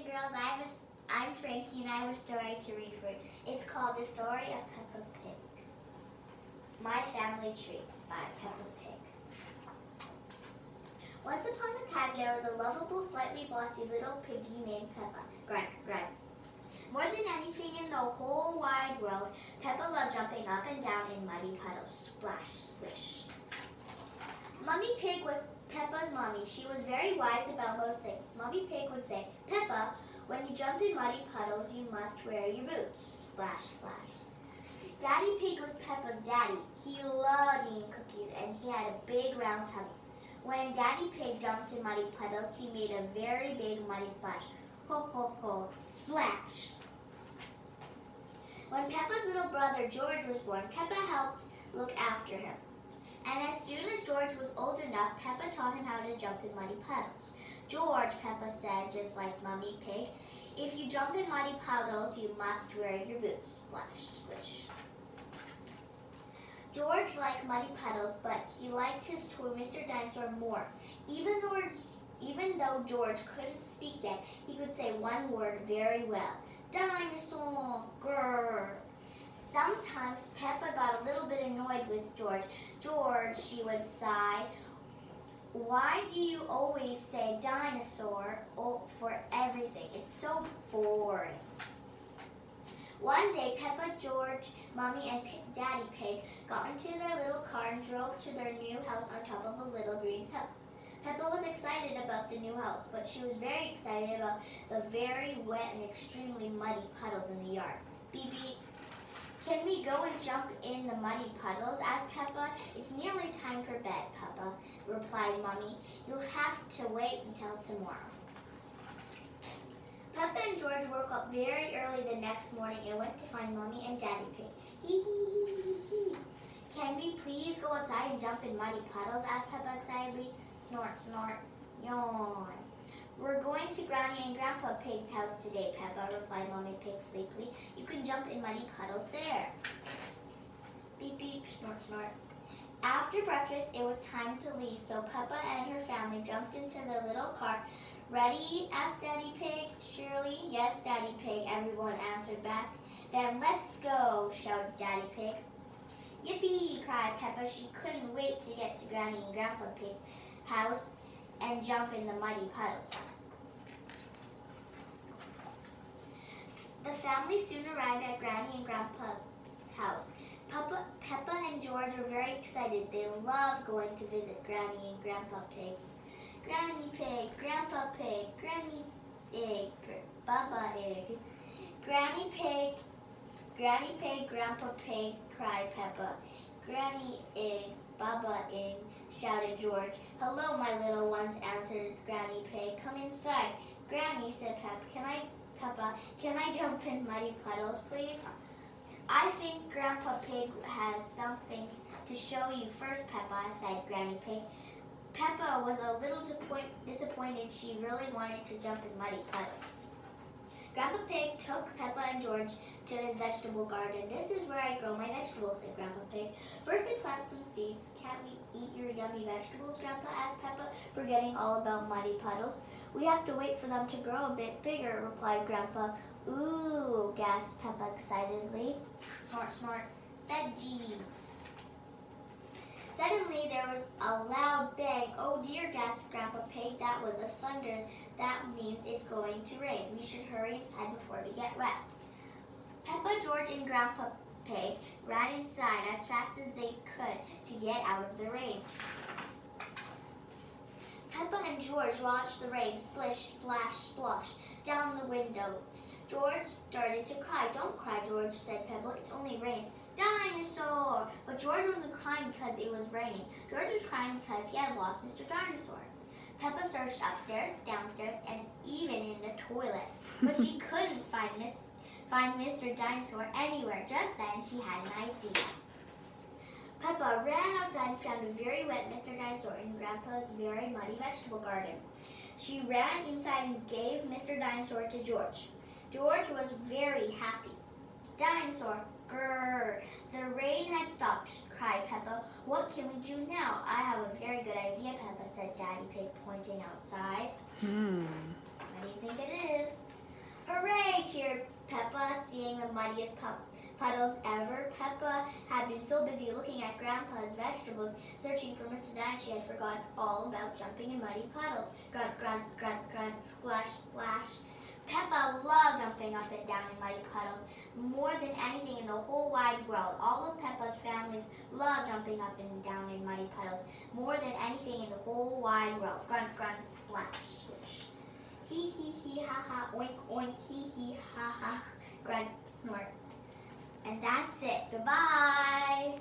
and girls. I'm Frankie and I have a story to read for you. It's called The Story of Peppa Pig. My Family Tree by Peppa Pig. Once upon a time there was a lovable, slightly bossy little piggy named Peppa. Grunt. More than anything in the whole wide world, Peppa loved jumping up and down in muddy puddles. Splash, splish. Mummy Pig was Peppa's mommy. She was very wise about most things. Mummy Pig would say, Peppa, when you jump in muddy puddles, you must wear your boots. Splash, splash. Daddy Pig was Peppa's daddy. He loved eating cookies and he had a big round tummy. When Daddy Pig jumped in muddy puddles, he made a very big muddy splash. Ho, ho, ho, splash. When Peppa's little brother George was born, Peppa helped look after him. And as soon as George was old enough, Peppa taught him how to jump in muddy puddles. George, Peppa said, just like Mummy Pig, if you jump in muddy puddles, you must wear your boots. Splash, splish. George liked muddy puddles, but he liked his toy Mr. Dinosaur more. Even though George couldn't speak yet, he could say one word very well. Dinosaur, grrr. Sometimes Peppa got a little bit annoyed with George. George, she would sigh, why do you always say dinosaur for everything? It's so boring. One day, Peppa, George, Mommy, and Daddy Pig got into their little car and drove to their new house on top of a little green hill. Peppa was excited about the new house, but she was very excited about the very wet and extremely muddy puddles in the yard. Beep, beep. Can we go and jump in the muddy puddles? Asked Peppa. It's nearly time for bed, Peppa, replied Mommy. You'll have to wait until tomorrow. Peppa and George woke up very early the next morning and went to find Mommy and Daddy Pig. Hee hee hee hee hee. Can we please go outside and jump in muddy puddles? Asked Peppa excitedly. Snort, snort, yawn. We're going to Granny and Grandpa Pig's house today, Peppa, replied Mommy Pig sleepily. You can jump in muddy puddles there. Beep, beep, snort, snort. After breakfast, it was time to leave, so Peppa and her family jumped into their little car. Ready? Asked Daddy Pig cheerily. Yes, Daddy Pig, everyone answered back. Then let's go, shouted Daddy Pig. Yippee, cried Peppa. She couldn't wait to get to Granny and Grandpa Pig's house and jump in the muddy puddles. The family soon arrived at Granny and Grandpa's house. Peppa and George were very excited. They loved going to visit Granny and Grandpa Pig. Granny Pig, Grandpa Pig, Granny Pig, Baba Pig. Granny Pig, Grandpa Pig, cried Peppa. Granny Pig, Baba Pig, shouted George. Hello, my little ones, answered Granny Pig. Come inside. Granny, said Peppa, can I jump in muddy puddles, please? I think Grandpa Pig has something to show you first, Peppa, said Granny Pig. Peppa was a little disappointed. She really wanted to jump in muddy puddles. Grandpa Pig took Peppa and George to his vegetable garden. This is where I grow my vegetables, said Grandpa Pig. First they plant some seeds. Can't we eat your yummy vegetables, Grandpa? Asked Peppa, forgetting all about muddy puddles. We have to wait for them to grow a bit bigger, replied Grandpa. Ooh, gasped Peppa excitedly. Snort, snort. Veggies. Suddenly there was a loud bang. Oh dear, gasped Grandpa Pig. That was a thunder. That means it's going to rain. We should hurry inside before we get wet. Peppa, George, and Grandpa Pig ran inside as fast as they could to get out of the rain. Peppa and George watched the rain splish, splash, splosh down the window. George started to cry. Don't cry, George, said Peppa. It's only rain. Dinosaur! But George wasn't crying because it was raining. George was crying because he had lost Mr. Dinosaur. Peppa searched upstairs, downstairs, and even in the toilet. But she couldn't find Mr. Dinosaur anywhere. Just then, she had an idea. Peppa ran outside and found a very wet Mr. Dinosaur in Grandpa's very muddy vegetable garden. She ran inside and gave Mr. Dinosaur to George. George was very happy. Dinosaur, grrr. The rain had stopped, cried Peppa. What can we do now? I have a very good idea, Peppa, said Daddy Pig, pointing outside. What do you think it is? Peppa, seeing the muddiest puddles ever. Peppa had been so busy looking at Grandpa's vegetables, searching for Mr. Dino, she had forgotten all about jumping in muddy puddles. Grunt, grunt, grunt, grunt, splash, splash. Peppa loved jumping up and down in muddy puddles more than anything in the whole wide world. All of Peppa's families loved jumping up and down in muddy puddles more than anything in the whole wide world. Grunt, grunt, splash, swish. Hee hee hee ha ha, oink oink, hee hee ha ha, grunt, snort. And that's it. Goodbye.